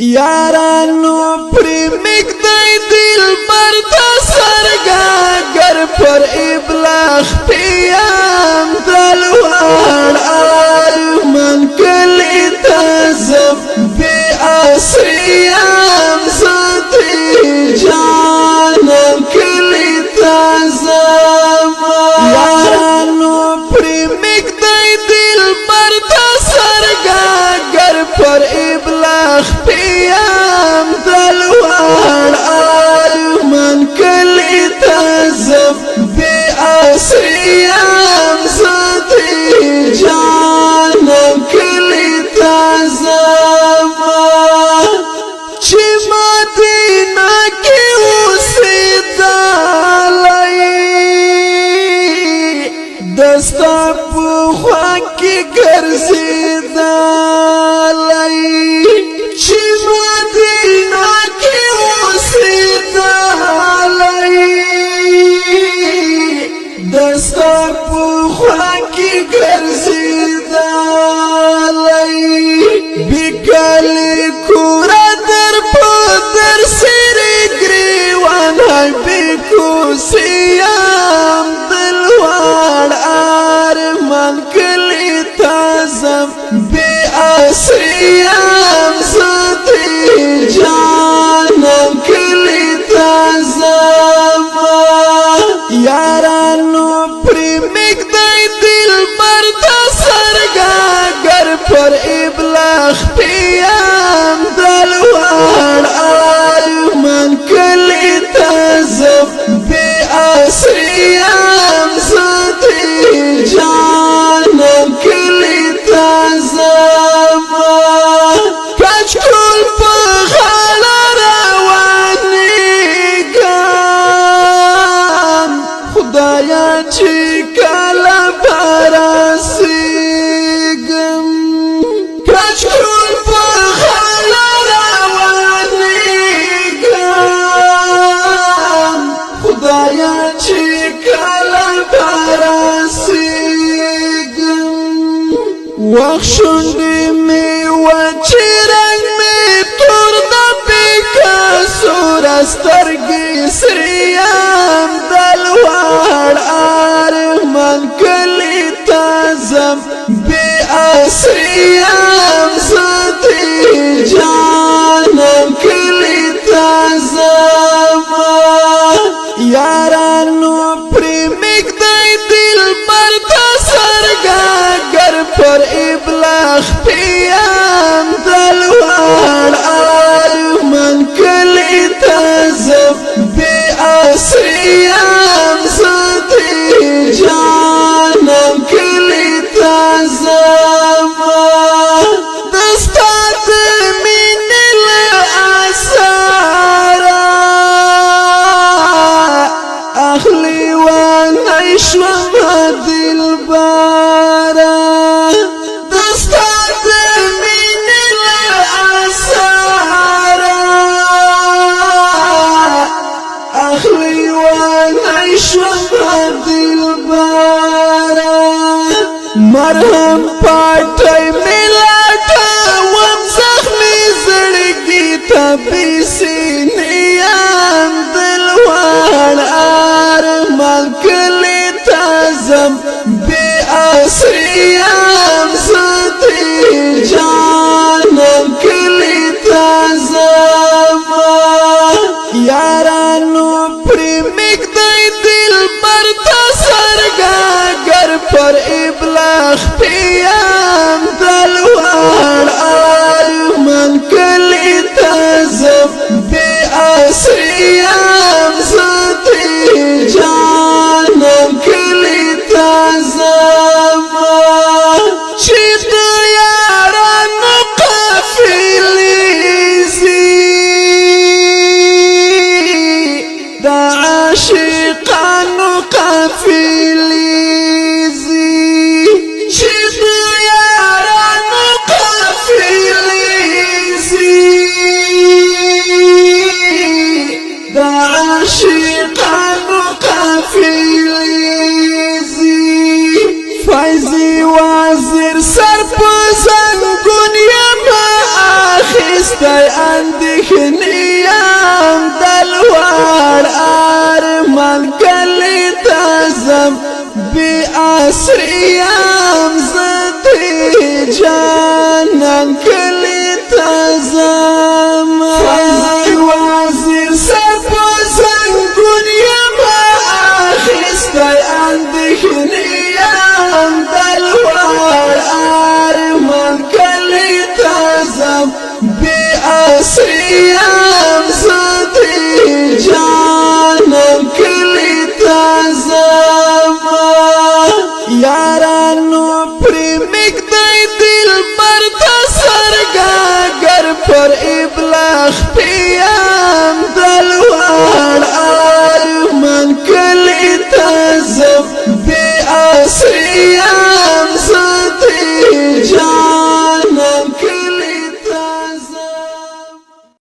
یارانو پریمک دی دل برتا سرگاگر پر ابلاغ پیام دلوار آرمان کلی تازم بی آسریم زدی جانم کلی تازم یارانو پریمک دی دل برتا سرگاگر پر ابلاغ پیام دلوار آرمان کلی تازم بی آسریم زدی جانم کلی تازم چی مدینہ کی اوسیدالی دستا پوخوا کی گرزیدالی چی مدینہ کی اوسیدالی دستا پوخوا کی گرزیدالی بیکالی کورا در پودر سری گریوان های بیکو سیام دلوار آرمان کلی تازم بی آسریم زدی جانم کلی تازم یارانو پریمک دی دل برتا سرگاگر پر ابلاغ پیام دلوار آرمان کلی تازم بی آسریم زدی جانم کلی تازم کچ کل پا خالا روانیگم خدایا چی کلا براسیگم کچ کل پا خالا روانیگم خدایا چی کلا براسیگم وخشوندی می وچی رنگ می تور دا پیکاسو رسترگی سریم دلوار آرمان کلی تازم بی آسریم زدی جانم کلی تازم یارانو پریمک دی دل برتا سرگاگر پر ابلاغ پیام دلوار آرمان کلی تازم بی آسریم زدی جانم کلی تازم دستات من الاسارا اخلی وانشوم دلبارا دستات من الاسارا اخلی وانشوم دلبارا مرهم پاٹای ملاتا وم زخمی زڑگی تبی سینیام دلوار آرمان کلی تازم بی آسریم زدی جانم کلی تازم یارانو پریمک دی دل برتا سرگاگر پر ابلاغ پیام دلوار آرمان کلی تازم بی اندېښنيام د لوړ ارمان کلی ته ځم بې عصريام زه د جانان کلی ته ځم فضل وزیر سر په زنګون یم اخیستی اندېښنيام د لوړ ارمان کلی ته ځم بې عصريام زه د جانان کلی ته ځم یارانو پرې مږدی دلبر ته سرګاګر پر ابلاغ پیا